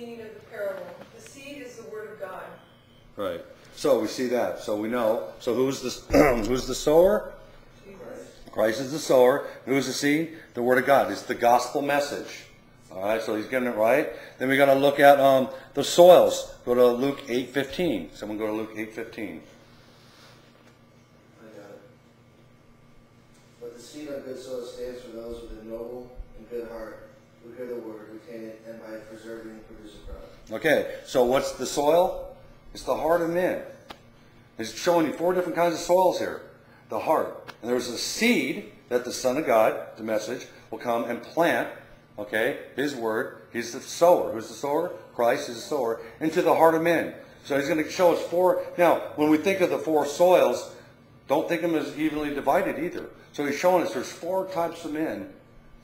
meaning of the parable. The seed is the word of God. Right. So we see that. So we know. So who's the who's the sower? Jesus. Christ is the sower. Who's the seed? The word of God. It's the gospel message. All right. So he's getting it right. Then we got to look at the soils. Go to Luke 8:15. Someone go to Luke 8:15. But the seed on good soil stands for those with a noble and good heart, who hear the word, retain it, and by preserving produce a crop. Okay, so what's the soil? It's the heart of men. It's showing you 4 different kinds of soils here. The heart. And there's a seed that the Son of God, the message, will come and plant, okay, his word. He's the sower. Who's the sower? Christ is the sower. Into the heart of men. So he's going to show us 4. Now, when we think of the 4 soils, don't think of them as evenly divided either. So he's showing us there's 4 types of men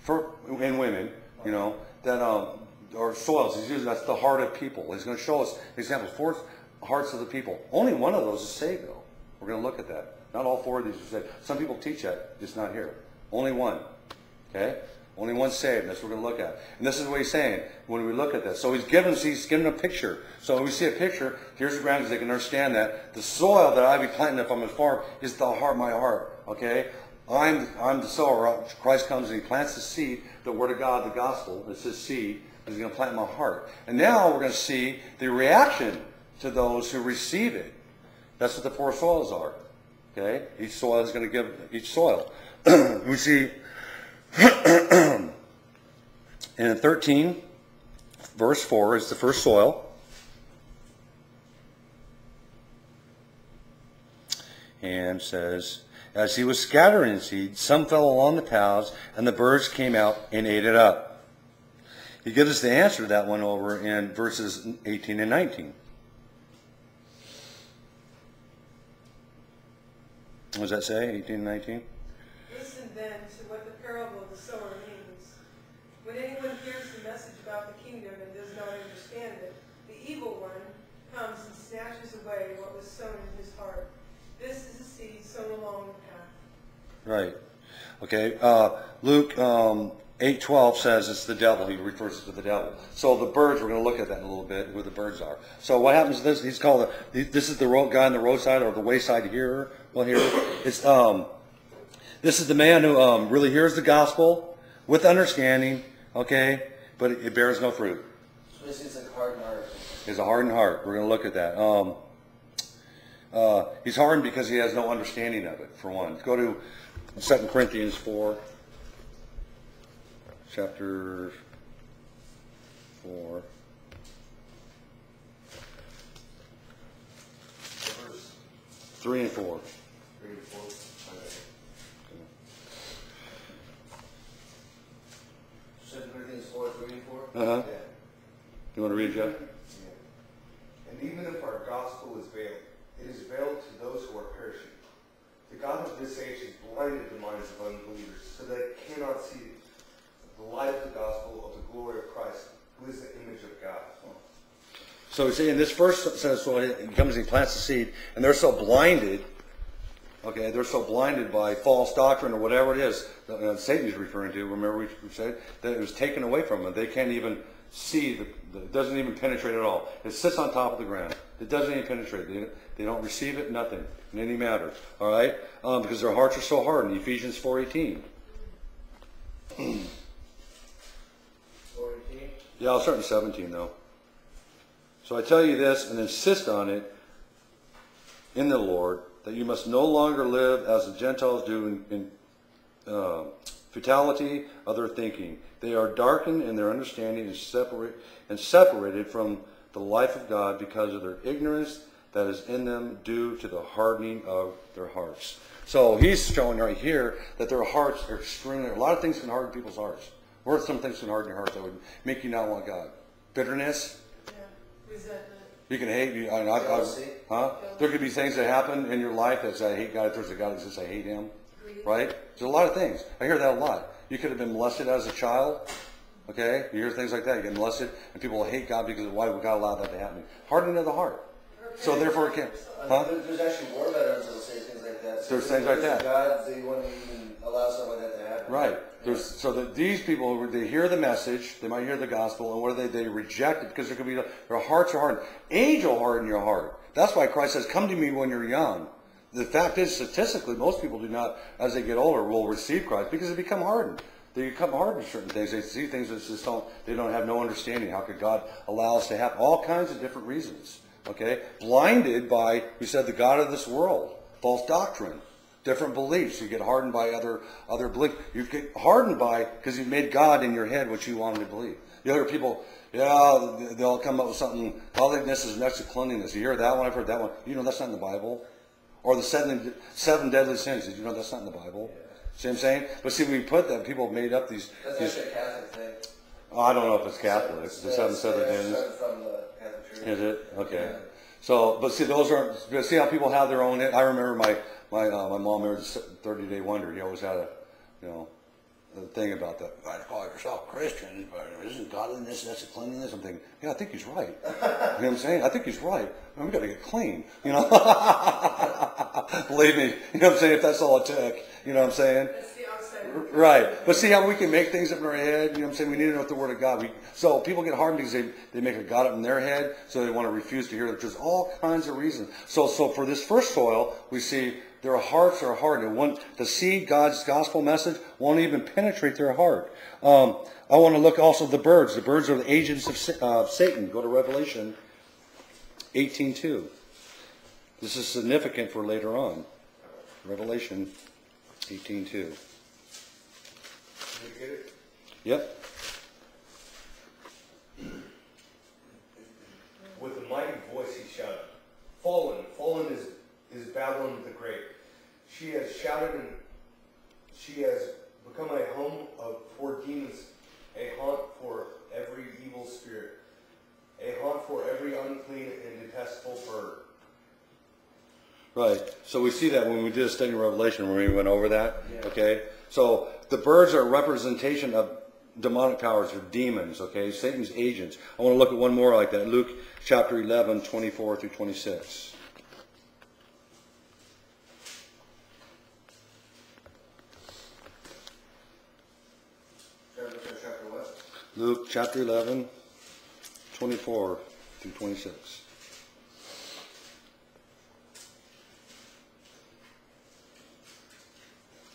and women, you know, that are soils. He's using that's the heart of people. He's going to show us examples, 4 hearts of the people. Only one of those is saved, though. We're going to look at that. Not all 4 of these are saved. Some people teach that, just not here. Only one. Okay? Only one saved. That's what we're going to look at. And this is what he's saying when we look at this. So he's giving a picture. So when we see a picture, here's the ground because they can understand that the soil that I be planting if I'm a farm is the heart, my heart. Okay? I'm the sower. Christ comes and he plants the seed, the word of God, the gospel. It's his seed. He's going to plant in my heart. And now we're going to see the reaction to those who receive it. That's what the 4 soils are. Okay? Each soil is going to give each soil. We see in 13, verse 4 is the first soil. And says, as he was scattering seed, some fell along the paths, and the birds came out and ate it up. He gives us the answer to that one over in verses 18 and 19. What does that say, 18 and 19? Listen then to what the parable of the sower means. When anyone hears the message about the kingdom and does not understand it, the evil one comes and snatches away what was sown in his heart. This is the seed sown along the path. Right. Okay. Luke 8:12 says it's the devil. He refers to the devil. So the birds, we're going to look at that in a little bit, who the birds are. So what happens to this? He's called, this is the guy on the roadside or the wayside hearer. Well, here, it's, this is the man who really hears the gospel with understanding, okay, but it bears no fruit. So this is a hardened heart. It's a hardened heart. We're going to look at that. He's hardened because he has no understanding of it, for one. Go to 2 Corinthians 4. Chapter 4. Verse 3 and 4. 3 and 4. Okay. 2 Corinthians 4, 3 and 4? Uh-huh. Yeah. You want to read, Jeff? Yeah. And even if our gospel is veiled, it is veiled to those who are perishing. The God of this age has blinded the minds of unbelievers, so that they cannot see the light of the gospel of the glory of Christ, who is the image of God. So see, in this first says, so he comes and he plants the seed, and they're so blinded, okay, they're so blinded by false doctrine or whatever it is that Satan is referring to. Remember we said that it was taken away from them. They can't even see, it doesn't even penetrate at all. It sits on top of the ground. It doesn't even penetrate. They don't receive it, nothing, in any matter. All right? Because their hearts are so hardened. Ephesians 4:18. 4:18? Yeah, I'll start in 17, though. So I tell you this and insist on it in the Lord, that you must no longer live as the Gentiles do in futility of their thinking. They are darkened in their understanding and separated from the life of God because of their ignorance that is in them due to the hardening of their hearts. So he's showing right here that their hearts are extremely, a lot of things can harden people's hearts. What are some things can harden your heart that would make you not want God? Bitterness. Yeah. Resentment. You can hate. Jealousy. There could be things that happen in your life that say, I hate God. If there's a God that says, I hate him. Greed. Right? There's a lot of things. I hear that a lot. You could have been molested as a child. Okay? You hear things like that. You get molested, and people hate God because why would God allow that to happen? Hardening of the heart. So therefore it can't. There's actually war veterans that will say things like that. that. So There's things like that. God, they wouldn't even allow something like that to happen. Right. So that these people, they hear the message, they might hear the gospel, and what do they reject it because there could be their hearts are hardened. Age will harden your heart. That's why Christ says, "Come to me when you're young." The fact is, statistically, most people do not, as they get older, will receive Christ because they become hardened. They become hardened to certain things. They see things that just they don't have no understanding. How could God allow us to happen? All kinds of different reasons. Okay, blinded by, we said, the god of this world, false doctrine. Different beliefs. You get hardened by other beliefs. You get hardened by because you've made God in your head what you wanted to believe. The other people, yeah, they'll come up with something. Godliness is next to cleanliness. You hear that one? I've heard that one. You know that's not in the Bible. Or the seven deadly sins. Did you know that's not in the Bible? Yeah. See what I'm saying? But see, we put that. People have made up these. That's actually a Catholic thing. Oh, I don't know if it's Catholic. The seven sins. From the Catholic Church. Is it? Okay. Yeah. So, but see, those aren't. See how people have their own. I remember my mom married a 30-day wonder. He always had a thing about that. I call yourself Christian, but isn't godliness that's a cleanliness? I'm thinking, yeah, I think he's right. You know what I'm saying? I think he's right. We got to get clean. You know, believe me. You know what I'm saying? If that's all it took, you know what I'm saying? That's the outside. Right. But see how we can make things up in our head? You know what I'm saying? We need to know the Word of God. So people get hardened because they make a God up in their head, so they want to refuse to hear it. There's all kinds of reasons. So for this first soil, we see their hearts are hardened. The seed, God's gospel message, won't even penetrate their heart. I want to look also at the birds. The birds are the agents of Satan. Go to Revelation 18:2. This is significant for later on. Revelation 18:2. Did you get it? Yep. With a mighty voice he shouted, "Fallen, fallen is Babylon the Great. She has shouted and she has become a home for demons, a haunt for every evil spirit, a haunt for every unclean and detestable bird." Right. So we see that when we did a study in Revelation, when we went over that. Yeah. Okay. So the birds are a representation of demonic powers or demons. Okay. Satan's agents. I want to look at one more like that. Luke chapter 11, 24 through 26. Chapter what? Luke chapter 11, 24 through 26.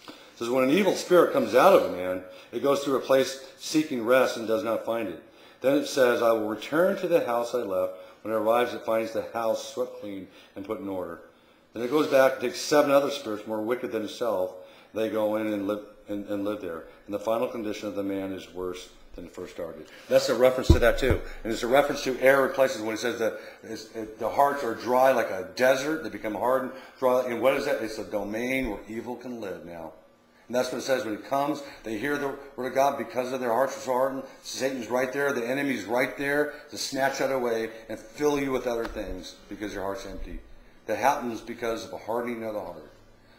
It says, when an evil spirit comes out of a man, it goes through a place seeking rest and does not find it. Then it says, I will return to the house I left. When it arrives, it finds the house swept clean and put in order. Then it goes back and takes 7 other spirits more wicked than itself. They go in and live there. And the final condition of the man is worse than it first started. That's a reference to that too. And it's a reference to arid places when it says that the hearts are dry like a desert. They become hardened, dry. And what is that? It's a domain where evil can live now. And that's what it says when it comes. They hear the word of God because of their hearts are so hardened. Satan's right there. The enemy's right there to snatch that away and fill you with other things because your heart's empty. That happens because of a hardening of the heart.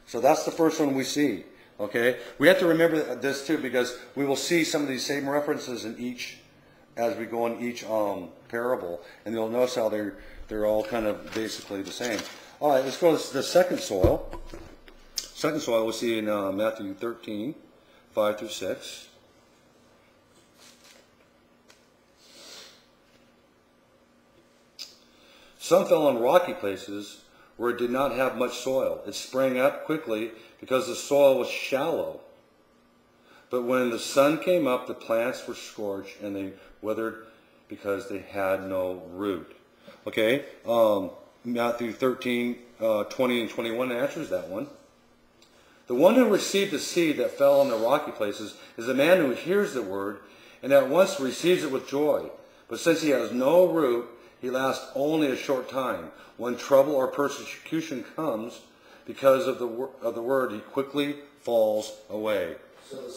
So that's the first one we see. Okay? We have to remember this too because we will see some of these same references in each, as we go in each parable. And you'll notice how they're all kind of basically the same. All right, let's go to the second soil. Second soil we'll see in Matthew 13, 5 through 6. Some fell on rocky places where it did not have much soil. It sprang up quickly because the soil was shallow. But when the sun came up, the plants were scorched and they withered because they had no root. Okay, Matthew 13, 20 and 21 answers that one. The one who received the seed that fell on the rocky places is the man who hears the word and at once receives it with joy. But since he has no root, he lasts only a short time. When trouble or persecution comes because of the word, he quickly falls away. So